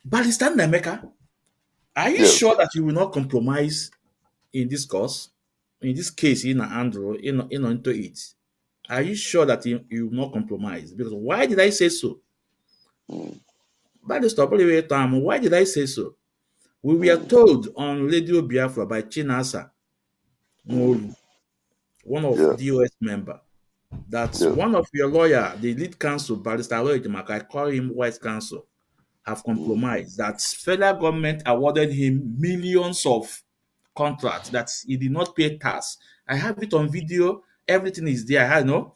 Barrister Nnaemeka, are you Yes. sure that you will not compromise in this cause, in this case, in Andrew, into it? Are you sure that you will not compromise? Because why did I say so? Mm, Barrister, why did I say so? We were mm, told on Radio Biafra by Chinasa mm. Nwolu, one of Yes. DOS member, that Yes. one of your lawyer, the lead counsel, Barrister Ejiofor, I call him White Counsel, have Mm. compromised. That federal government awarded him millions of contracts that he did not pay tax. I have it on video. Everything is there. I know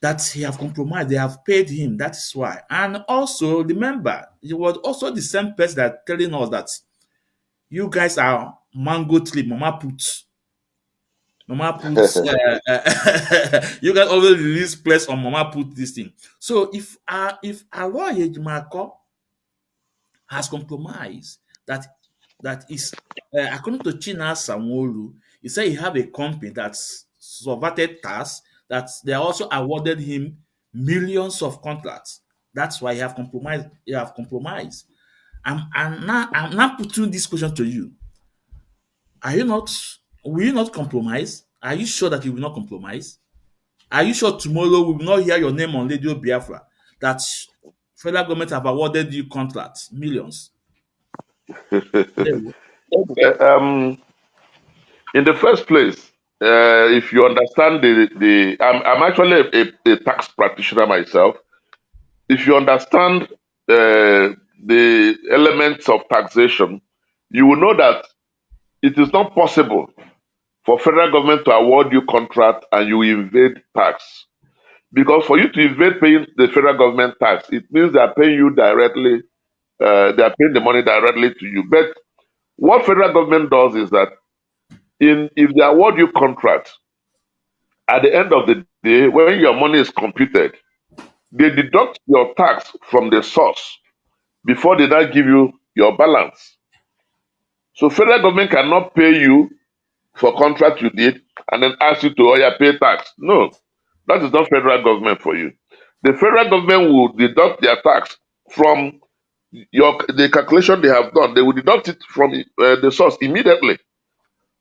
that he have compromised. They have paid him. That is why. And also remember, it was also the same person that telling us that you guys are mango tree, mama put. Mama puts you guys always release press on Mama put this thing. So if Aloy Ejimako has compromised that is according to China Samolu, he said he have a company that's subverted tax that they also awarded him millions of contracts. That's why he have compromised. He have compromised. I'm now putting this question to you. Are you not? Will you not compromise? Are you sure that you will not compromise? Are you sure tomorrow we will not hear your name on Radio Biafra that federal government have awarded you contracts, millions? There you go. Okay. In the first place, if you understand I'm actually a tax practitioner myself. If you understand the elements of taxation, you will know that it is not possible for federal government to award you contract and you evade tax. Because for you to evade paying the federal government tax, it means they are paying you directly, they are paying the money directly to you. But what federal government does is that if they award you contract, at the end of the day, when your money is computed, they deduct your tax from the source before they now give you your balance. So federal government cannot pay you for contract you did and then ask you to pay tax. No, that is not federal government for you. The federal government will deduct their tax from the calculation they have done. They will deduct it from the source immediately.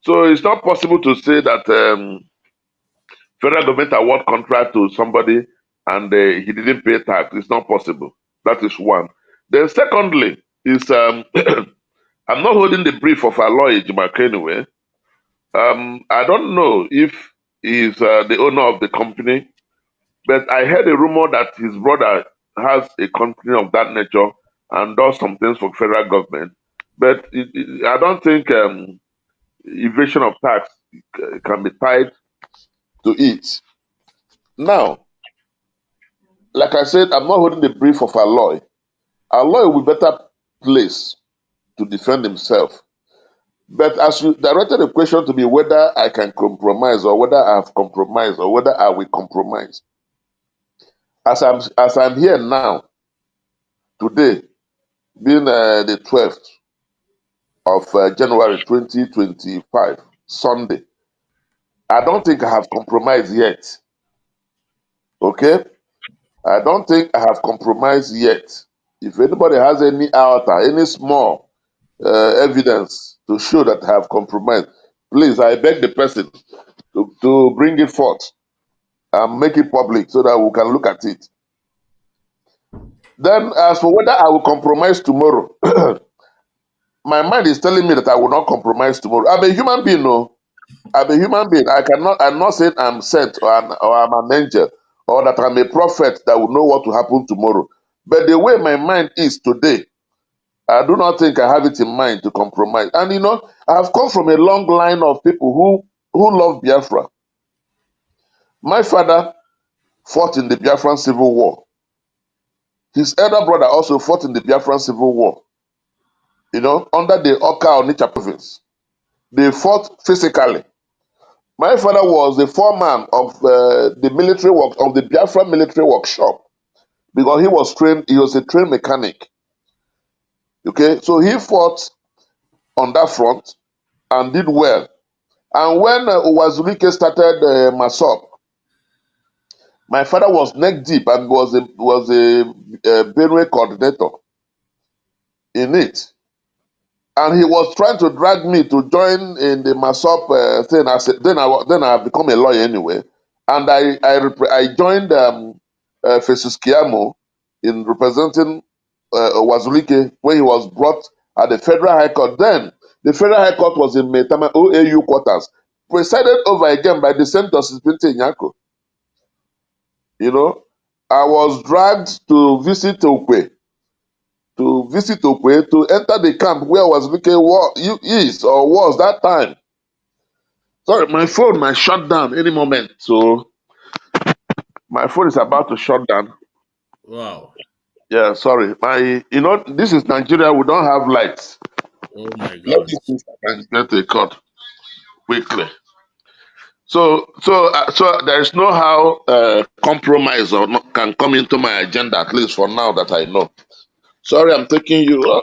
So it's not possible to say that federal government award contract to somebody and he didn't pay tax. It's not possible. That is one. Then secondly is I'm not holding the brief of our lawyer Ejimaka anyway. I don't know if he's the owner of the company, but I heard a rumor that his brother has a company of that nature and does some things for federal government. But I don't think evasion of tax can be tied to it. Now, like I said, I'm not holding the brief of our lawyer. Our lawyer will be better placed to defend himself. But as you directed the question to me whether I can compromise or whether I have compromised or whether I will compromise, as I'm here now, today, being the 12th of January 2025, Sunday, I don't think I have compromised yet. Okay? I don't think I have compromised yet. If anybody has any alter, any small evidence to show that I have compromised, please, I beg the person to bring it forth and make it public so that we can look at it. Then, as for whether I will compromise tomorrow, my mind is telling me that I will not compromise tomorrow. I'm a human being, no. I'm a human being. I'm not saying I'm sent or I'm an angel or that I'm a prophet that will know what will happen tomorrow. But the way my mind is today, I do not think I have it in mind to compromise. And I have come from a long line of people who love Biafra. My father fought in the Biafran Civil War. His elder brother also fought in the Biafran Civil War, under the Oka Onitsha province. They fought physically. My father was the foreman of the military work of the Biafra military workshop because he was a trained mechanic. Okay, so he fought on that front and did well. And when Uwazulike started Masop, my father was neck deep and was a Benue coordinator. in it. And he was trying to drag me to join in the Masop thing. I said, then I become a lawyer anyway, and I joined Festus Kiamo in representing Wazulike when he was brought at the Federal High Court. Then the Federal High Court was in Metama OAU quarters, presided over again by the same Justice Binte Nyako. You know, I was dragged to visit Okwe to enter the camp where is or was that time. Sorry, my phone might shut down any moment. So my phone is about to shut down. Wow. Yeah, sorry. This is Nigeria. We don't have lights. Oh my Let God. me see if I can get a cut quickly. So there is no how compromise or not, can come into my agenda, at least for now that I know. Sorry, I'm taking you. Oh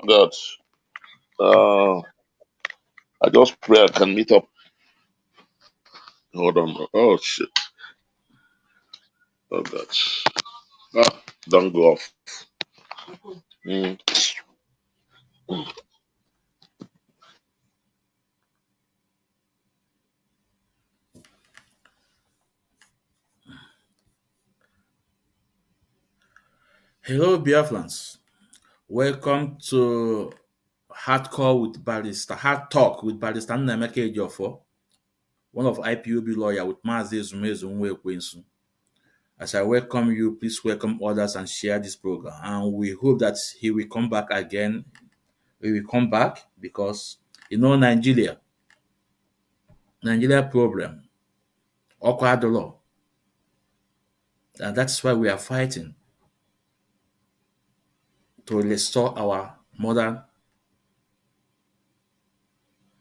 God. I just pray I can meet up. Hold on. Oh shit. Oh God. Ah, don't go off. Mm. Hello, Biafrans. Welcome to Hard Talk with Barrister Nnaemeka Ejiofor, one of IPOB lawyer with Mazi Ezumezu Nwekwensu. As I welcome you, please welcome others and share this program. And we hope that he will come back again. He will come back because Nigeria problem, awkward law, and that's why we are fighting to restore our modern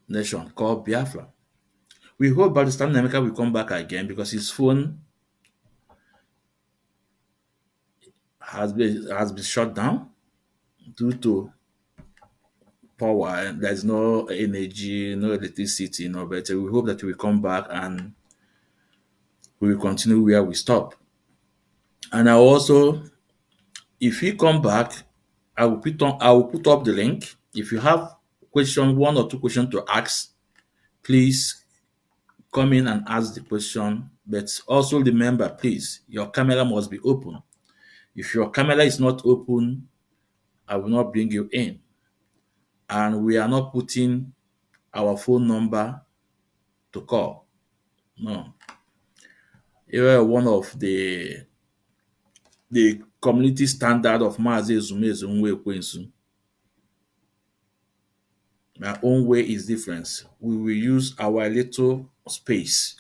nation called Biafra. We hope Barrister Nnaemeka will come back again because his phone has been shut down due to power. There's no energy, no electricity, no better. We hope that he will come back and we will continue where we stop. And I also, if he come back, I will put up the link. If you have one or two questions to ask, please come in and ask the question. But also remember, please, your camera must be open. If your camera is not open, I will not bring you in. And we are not putting our phone number to call. No. You are one of the community standard of Mazi Ezumezu Nwekwensu. My own way is different. We will use our little space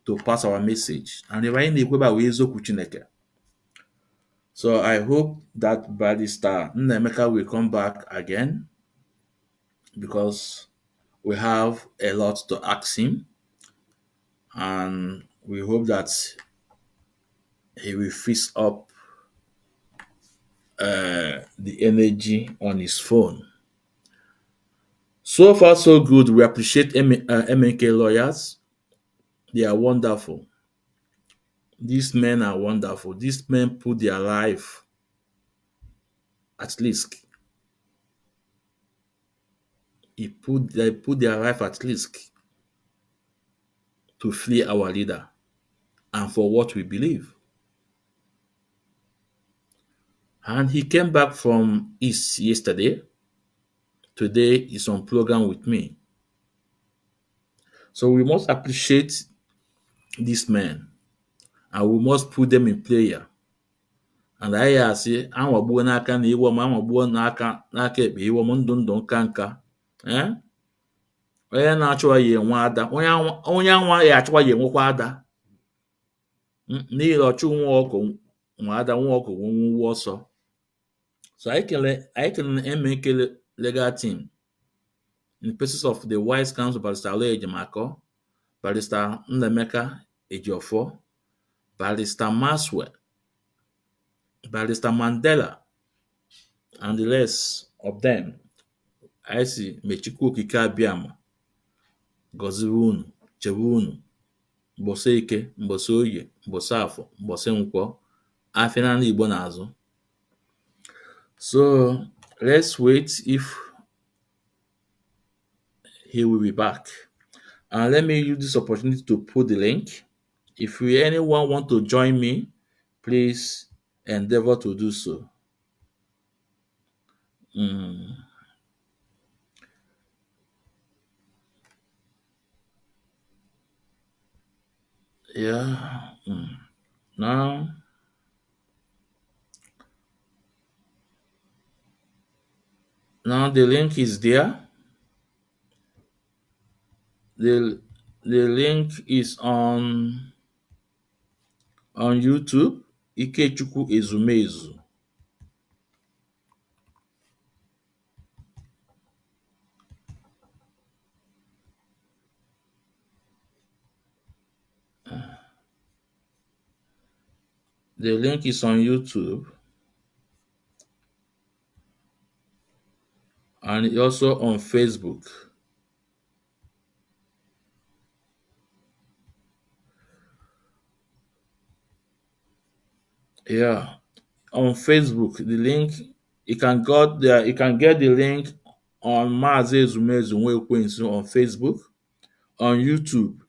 to pass our message. And the right Chineke. So I hope that Barrister Nnaemeka will come back again because we have a lot to ask him, and we hope that he will fix up the energy on his phone. So far, so good. We appreciate MNK lawyers. They are wonderful. These men are wonderful. These men put their life at risk. They put their life at risk to free our leader and for what we believe. And he came back from East yesterday. Today is on program with me. So we must appreciate these men and we must put them in prayer. And anyị asị anwagbuo n'aka na iwom anwagbuo n'aka ekpe iwom ndụ ndụ nka nka. Onye na-achụwa ya enwe ada, onye anwa ya achụwa ya enwekwa ada. N'ihi ọchụ nwa ọkụ nwa ada nwa ọkụ nwe ọsọ. So I can MNK legal team in the places of the wise counsel Barrister Ejiofor, Barrister Nnaemeka Ejiofor, Barrister Maswell, Barrister Mandela, and the rest of them. I see Mechukwu Okike Abiama, gọzie unu, chebe unu, mbọsị eke, mbọsị oye, mbọsị afọ, mbọsị nkwọ, afịa na Igbo n'azụ. So Let's wait if he will be back. And let me use this opportunity to put the link. If anyone want to join me, please endeavor to do so. Mm, yeah. Now, now the link is there. The the link is on YouTube. Ikechukwu Ezumezu. The link is on YouTube and also on Facebook. Yeah, on Facebook, the link you can get the link on Mazi Ezumezu Nwekwensu on Facebook. On YouTube,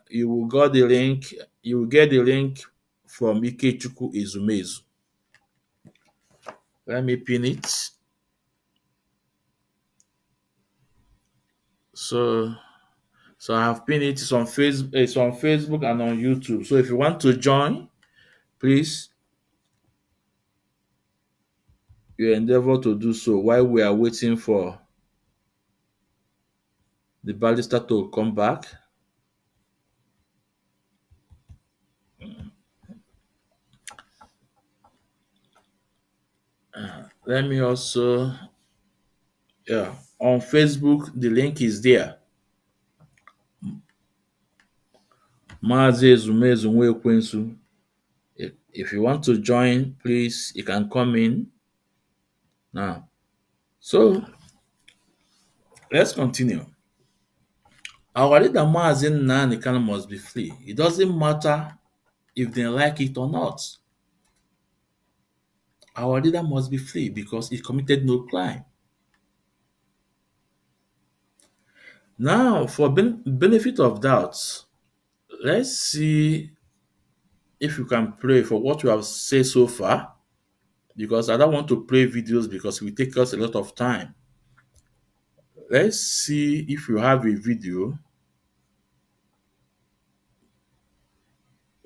you will get the link from Ikechukwu Ezumezu. Let me pin it. So so I have pinned it. It's on Facebook and on YouTube. So if you want to join, please you endeavor to do so while we are waiting for the barrister to come back. Let me also, yeah, on Facebook, the link is there. Mazi Ezumezu Nwekwensu. If you want to join, please, you can come in now. So let's continue. Our leader Mazi Nnameka must be free. It doesn't matter if they like it or not. Our leader must be free because he committed no crime. Now, for benefit of doubt, let's see if you can pray for what you have said so far, because I don't want to play videos because it will take us a lot of time. Let's see if you have a video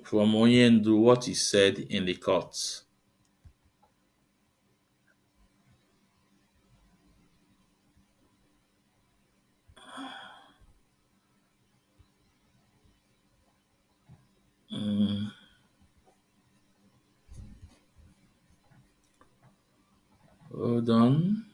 from Onyendu, what he said in the court. Mm, hold on.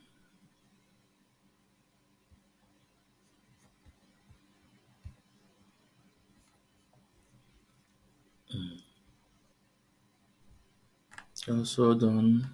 Just hold on.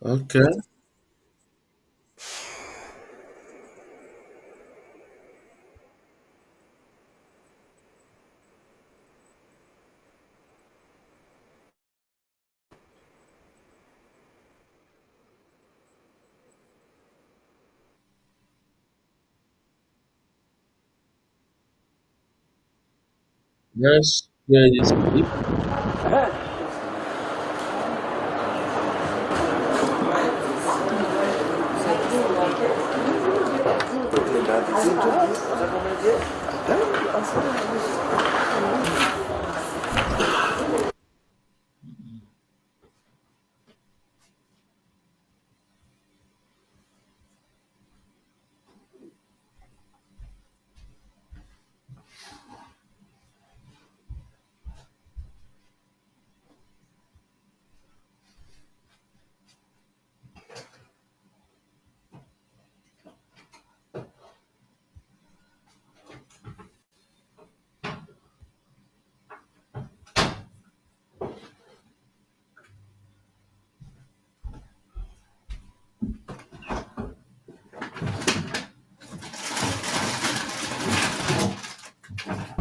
Okay. Let's play this clip.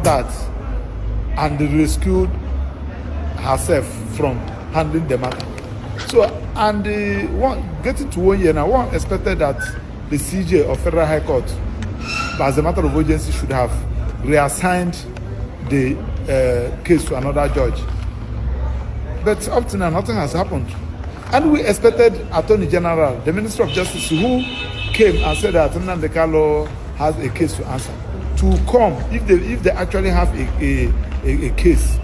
That and rescued herself from handling the matter. So, and getting to 1 year now, one expected that the CJ of Federal High Court, as a matter of urgency, should have reassigned the case to another judge. But up to now, nothing has happened. And we expected Attorney General, the Minister of Justice, who came and said that Nnamdi has a case to answer, to come if they actually have a case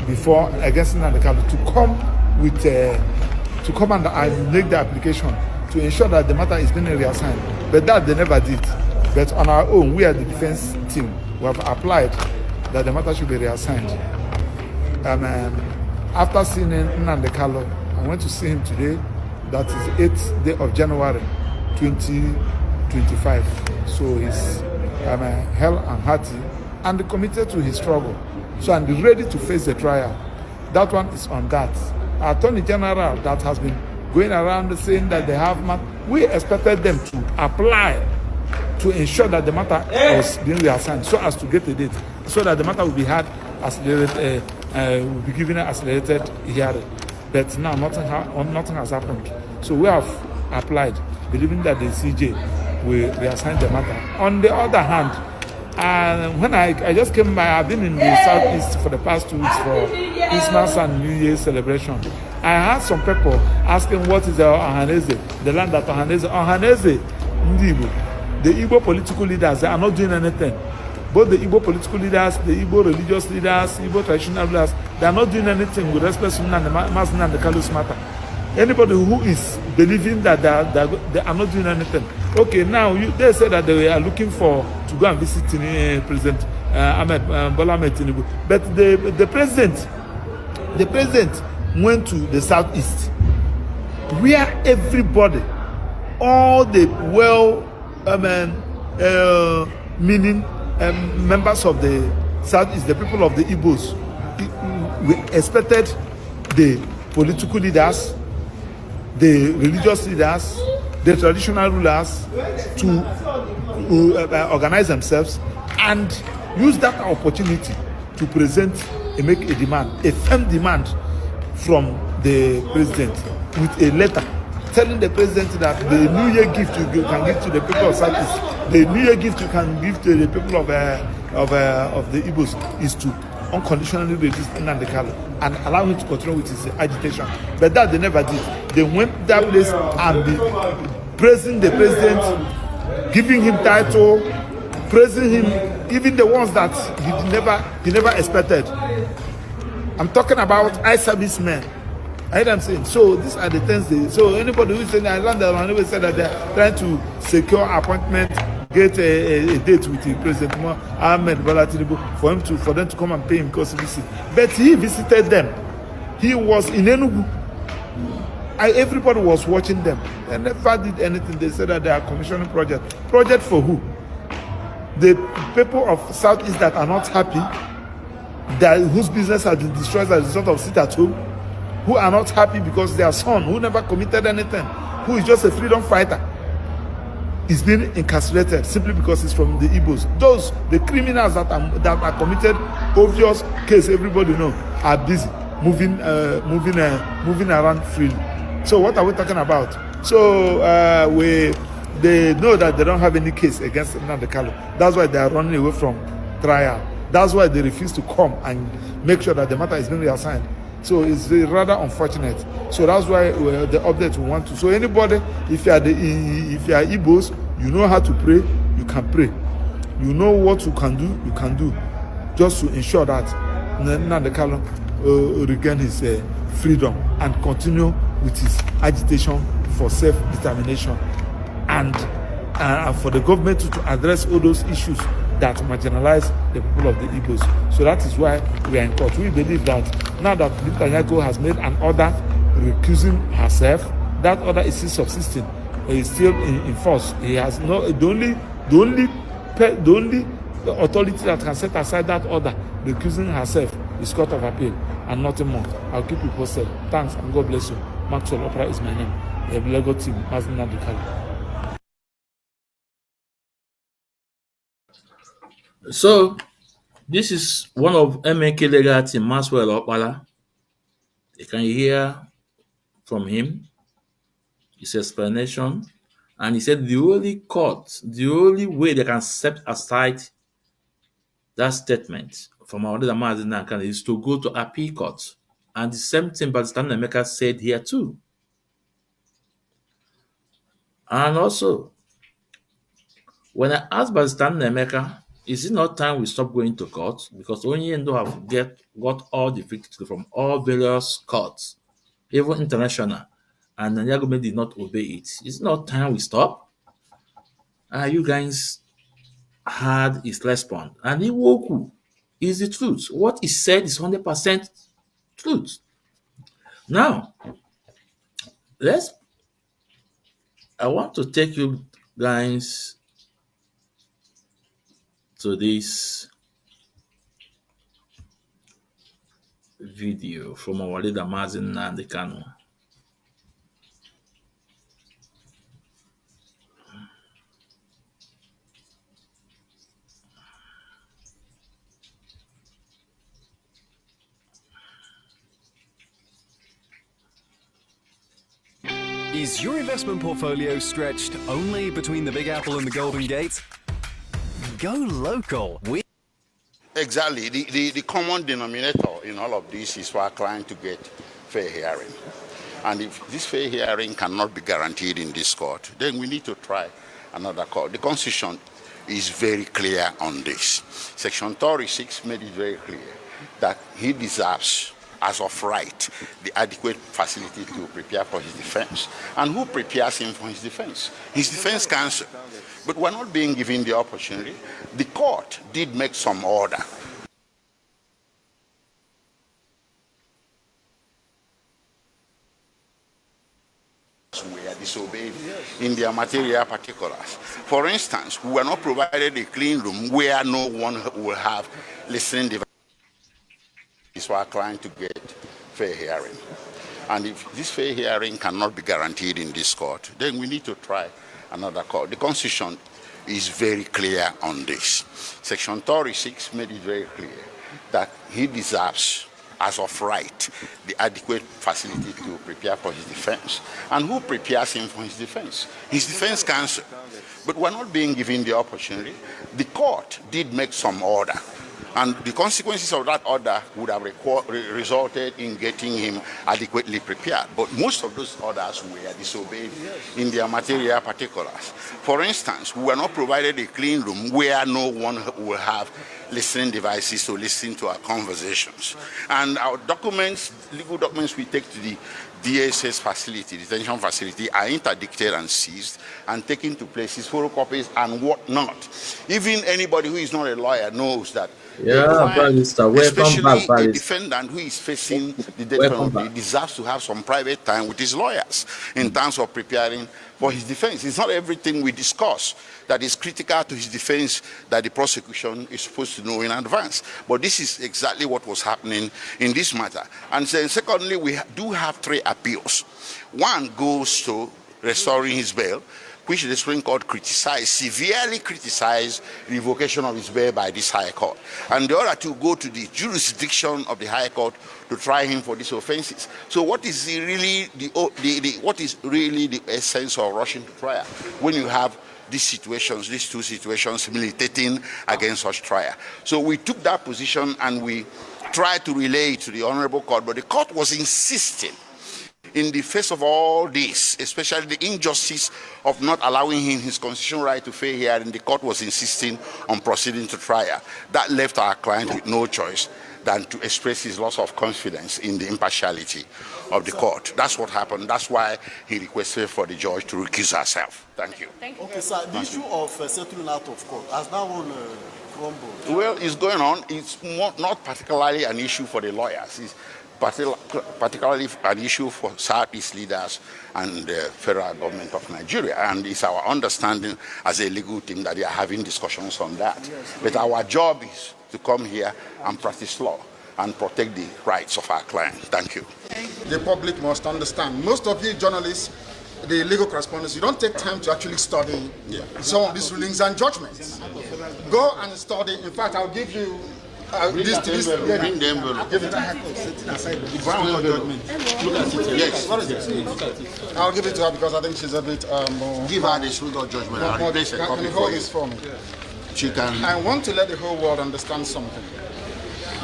before against Nnamdi, to come with to come and make the application to ensure that the matter is being reassigned. But that they never did. But on our own, we are the defense team. We have applied that the matter should be reassigned. After seeing Nnamdi, I went to see him today. That is 8th day of January 2025. So he's hell and hearty and committed to his struggle. So I'm ready to face the trial. That one is on that. Attorney General that has been going around saying that they have we expected them to apply to ensure that the matter was being reassigned so as to get a date, so that the matter will be had accelerated, will be given an accelerated hearing. But now nothing has happened. So we have applied, believing that the CJ will reassign the matter. On the other hand, when I just came by, I've been in the Southeast for the past 2 weeks for Christmas and New Year celebration. I had some people asking what is the Ohaneze, the land that Ohaneze, the Igbo political leaders, they are not doing anything. Both the Igbo political leaders, the Igbo religious leaders, Igbo traditional leaders, they are not doing anything with respect to the Kalu's matter. Anybody who is believing that they are not doing anything. Okay, now they say that they are looking to go and visit President Bola Ahmed Tinubu. But the president went to the Southeast, where everybody, all the meaning members of the Southeast, the people of the Igbos, we expected the political leaders, the religious leaders, the traditional rulers to organize themselves and use that opportunity to make a demand, a firm demand from the president with a letter telling the president that the New Year gift you can give to the people of Southeast, the New Year gift you can give to the people of the Igbos is to unconditionally release Nnamdi and allow him to continue with his agitation. But that they never did. They went that place and be praising the president, giving him title, praising him, even the ones that he never expected. I'm talking about eye-servicemen. I heard them saying, so these are the things so anybody who is saying I learned that one said that they're trying to secure appointment, get a date with the President Ahmed Bola Tinubu for them to come and pay him because visit. But he visited them. He was in Enugu. Everybody was watching them. They never did anything. They said that they are commissioning project. Project for who? The people of Southeast that are not happy, whose business has been destroyed as a result of sit at home, who are not happy because their son, who never committed anything, who is just a freedom fighter, is being incarcerated simply because he's from the Igbos. The criminals that are committed obvious case, everybody know, are busy moving around freely. So what are we talking about? So they know that they don't have any case against Nnamdi. That's why they are running away from trial. That's why they refuse to come and make sure that the matter is being reassigned. So it's rather unfortunate. So that's why the update we want to. So anybody, if you are Igbos, you know how to pray, you can pray. You know what you can do, just to ensure that Nnamdi Kanu regain his freedom and continue with his agitation for self-determination and for the government to address all those issues that marginalize the people of the Igbos. So that is why we are in court. We believe that now that Barrister Nnaemeka has made an order recusing herself, that order is still subsisting, is still in force. He has no the only authority that can set aside that order recusing herself is Court of Appeal and nothing more. I'll keep you posted. Thanks and God bless you. Maxwell Opera is my name. The Lego team, Nnamdi Kanu. So, this is one of Emeka legal team, Maxwell Opala. You can hear from him his explanation, and he said the only way they can set aside that statement from our leader Nnamdi Kanu is to go to appeal court. And the same thing Barrister Nnaemeka said here too. And also, when I asked Barrister Nnaemeka, is it not time we stop going to court? Because Onyendo have got all the victory from all various courts, even international, and Nigeria government did not obey it. Is it not time we stop? You guys had his response. And Iwoku is the truth. What he said is 100% truth. Now, I want to take you guys to this video from our leader Nnamdi Kanu. Is your investment portfolio stretched only between the Big Apple and the Golden Gate? Go local. Exactly. The common denominator in all of this is for our client to get fair hearing. And if this fair hearing cannot be guaranteed in this court, then we need to try another court. The Constitution is very clear on this. Section 36 made it very clear that he deserves, as of right, the adequate facility to prepare for his defense. And who prepares him for his defense? His defense counsel. But we're not being given the opportunity. The court did make some order. We are disobeyed in their material particulars. For instance, we were not provided a clean room where no one will have listening devices for our client to get fair hearing. And if this fair hearing cannot be guaranteed in this court, then we need to try another court. The Constitution is very clear on this. Section 36 made it very clear that he deserves, as of right, the adequate facility to prepare for his defense. And who prepares him for his defense? His defense counsel. But we're not being given the opportunity. The court did make some order. And the consequences of that order would have resulted in getting him adequately prepared. But most of those orders were disobeyed in their material particulars. For instance, we were not provided a clean room where no one will have listening devices to listen to our conversations. And our documents, legal documents we take to the DSS facility, detention facility, are interdicted and seized and taken to places, photocopies and whatnot. Even anybody who is not a lawyer knows that Barrister, welcome back, a defendant who is facing the death penalty deserves to have some private time with his lawyers in terms of preparing for his defense. It's not everything we discuss that is critical to his defense that the prosecution is supposed to know in advance. But this is exactly what was happening in this matter. And then secondly, we do have 3 appeals. One goes to restoring his bail, which the Supreme Court severely criticized revocation of his bail by this High Court. And the other 2 go to the jurisdiction of the High Court to try him for these offenses. So what is really the essence of rushing to trial when you have these 2 situations militating against such trial? So we took that position and we tried to relay it to the Honorable Court, but the court was insisting in the face of all this, especially the injustice of not allowing him his constitutional right to fair hearing, the court was insisting on proceeding to trial. That left our client with no choice than to express his loss of confidence in the impartiality of the court. That's what happened. That's why he requested for the judge to recuse herself. Thank you. Okay, sir. The issue of settling out of court has that one crumbled? Well, it's going on. It's not particularly an issue for the lawyers. It's particularly an issue for Southeast leaders and the federal government of Nigeria. And it's our understanding as a legal team that they are having discussions on that. Yes. But our job is to come here and practice law and protect the rights of our client. Thank you. The public must understand. Most of you journalists, the legal correspondents, you don't take time to actually study some of these rulings and judgments. Go and study. In fact, I'll give you this. Bring the envelope. Give it to her. The brown judgment. Look at it. Yes. What is it? I'll give it to her because I think she's a bit more. Give her the Schluter judgment. I'll replace a copy for you. For me. She can. I want to let the whole world understand something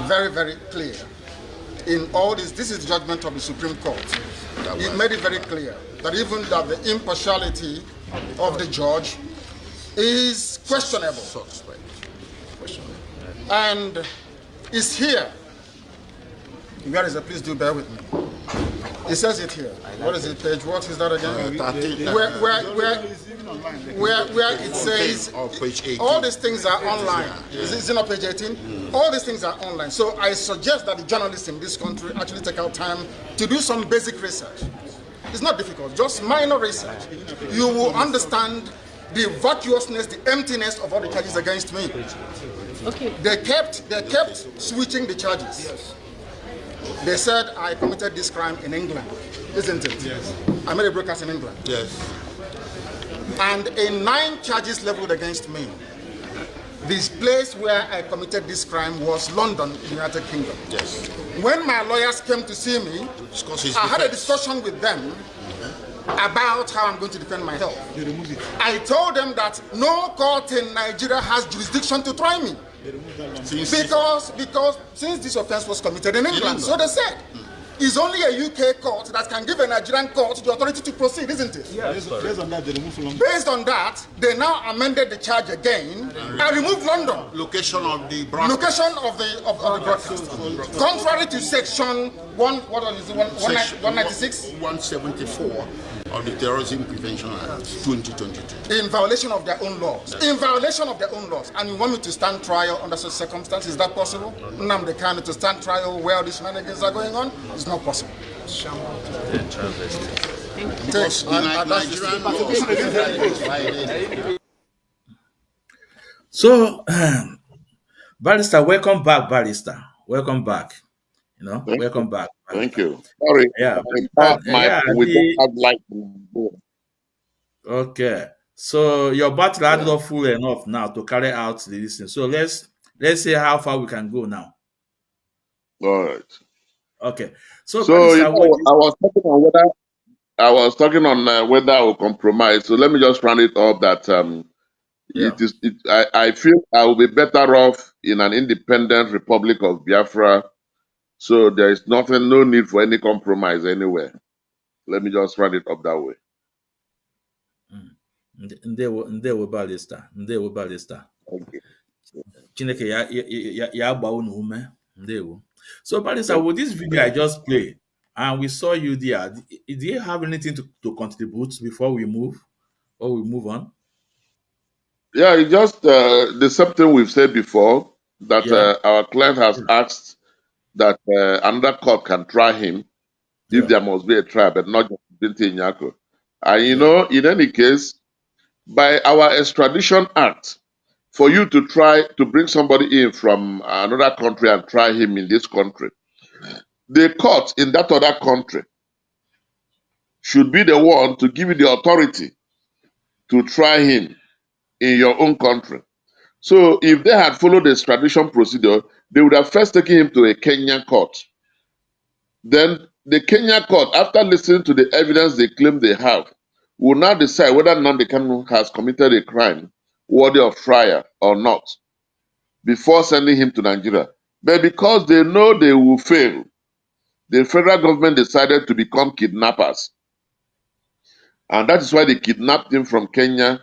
very, very clear. In all this is the judgment of the Supreme Court. It made it very clear that even that the impartiality of the judge is questionable. And it's here. Where is it? Please do bear with me. It says it here. What is it, page? What is that again? Where it says all these things are online. Is it not page 18? All these things are online. So I suggest that the journalists in this country actually take out time to do some basic research. It's not difficult, just minor research. You will understand the vacuousness, the emptiness of all the charges against me. Okay. They kept switching the charges. They said I committed this crime in England, isn't it? Yes. I made a broadcast in England. Yes. And in 9 charges leveled against me, this place where I committed this crime was London, United Kingdom. Yes. When my lawyers came to see me, I had a discussion with them about how I'm going to defend myself. I told them that no court in Nigeria has jurisdiction to try me. Because since this offense was committed in England, so they said, it's only a UK court that can give a Nigerian court the authority to proceed, isn't it? Yes. Based on that, they now amended the charge again and removed London. Location of the broadcast. Location of the broadcast. Contrary to section 196? 174 of the Terrorism Prevention Act 2022. In violation of their own laws. In violation of their own laws. And you want me to stand trial under such circumstances? Is that possible? Nnamdi Kanu to stand trial where all these shenanigans are going on? It's not possible. So, Barrister, welcome back, Barrister. Welcome back. Welcome back. Thank you. Sorry. Yeah. We don't have light. Okay. So your battery is not full enough now to carry out the listing. So let's see how far we can go now. All right. Okay. So Barrister, I was talking on whether I will compromise. So let me just round it up that I feel I will be better off in an independent Republic of Biafra. So there is no need for any compromise anywhere. Let me just round it up that way. Ndewo Barrister. Okay. Chineke ya agba unu ume. Ndewo. So Barrister, with this video I just played, and we saw you there, do you have anything to contribute before we move? Or we move on? Yeah, it's just the same thing we've said before, that our client has asked that another court can try him if there must be a trial, but not just Binti Nyako. And in any case, by our extradition act, for you to try to bring somebody in from another country and try him in this country, the court in that other country should be the one to give you the authority to try him in your own country. So if they had followed the extradition procedure, they would have first taken him to a Kenyan court. Then the Kenya court, after listening to the evidence they claim they have, will now decide whether Nnamdi Kanu has committed a crime worthy of trial or not before sending him to Nigeria. But because they know they will fail, the federal government decided to become kidnappers. And that is why they kidnapped him from Kenya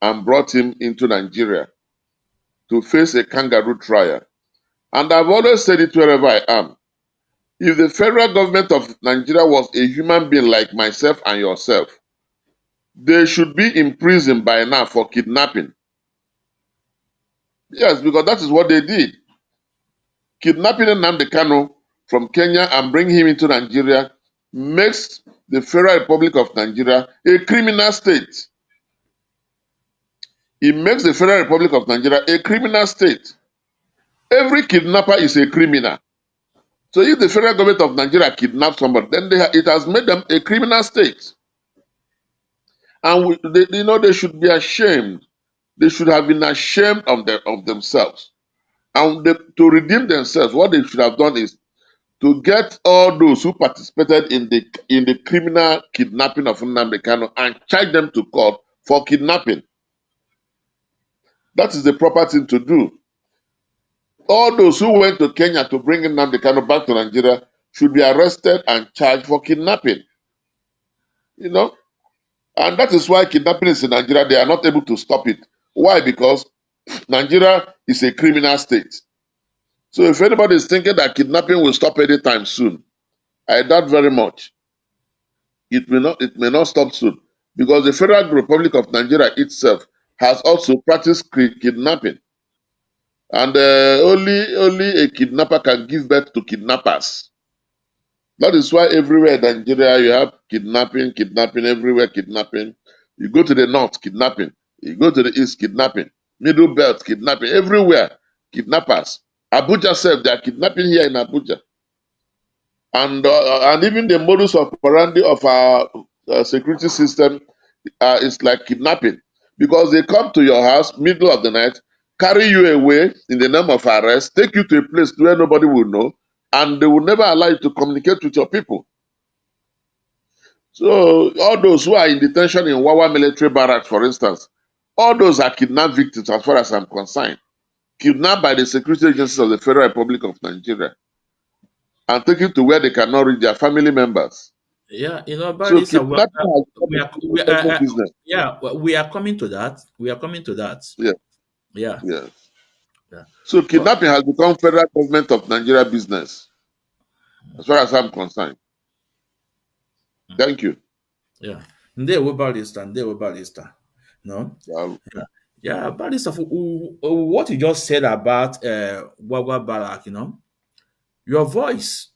and brought him into Nigeria to face a kangaroo trial. And I've always said it wherever I am. If the federal government of Nigeria was a human being like myself and yourself, they should be in prison by now for kidnapping. Yes, because that is what they did. Kidnapping Nnamdi Kanu from Kenya and bringing him into Nigeria makes the Federal Republic of Nigeria a criminal state. It makes the Federal Republic of Nigeria a criminal state. Every kidnapper is a criminal. So if the federal government of Nigeria kidnaps somebody, then it has made them a criminal state. And they should be ashamed. They should have been ashamed of themselves. And to redeem themselves, what they should have done is to get all those who participated in the criminal kidnapping of Nnamdi Kanu and charge them to court for kidnapping. That is the proper thing to do. All those who went to Kenya to bring Nnamdi Kanu back to Nigeria should be arrested and charged for kidnapping. You know? And that is why kidnapping is in Nigeria. They are not able to stop it. Why? Because Nigeria is a criminal state. So if anybody is thinking that kidnapping will stop anytime soon, I doubt very much. It may not stop soon. Because the Federal Republic of Nigeria itself has also practiced kidnapping. And only a kidnapper can give birth to kidnappers. That is why everywhere in Nigeria you have kidnapping, everywhere kidnapping. You go to the north, kidnapping. You go to the east, kidnapping. Middle belt, kidnapping. Everywhere, kidnappers. Abuja self, they are kidnapping here in Abuja. And even the modus operandi of our security system is like kidnapping. Because they come to your house, middle of the night, carry you away in the name of arrest, take you to a place where nobody will know, and they will never allow you to communicate with your people. So all those who are in detention in Wawa military barracks, for instance, all those are kidnapped victims as far as I'm concerned. Kidnapped by the security agencies of the Federal Republic of Nigeria and taken to where they cannot reach their family members. Yeah, So Barrister, kidnapping has become a successful business. we are coming to that. We are coming to that. Yeah, Yeah, yeah. yeah. So But kidnapping has become federal government of Nigeria business, as far as I'm concerned. Thank you. yeah, Ndewo Barrister, Ndewo Barrister. No, Wow. yeah, Barrister. What you just said about Wawa Barak, your voice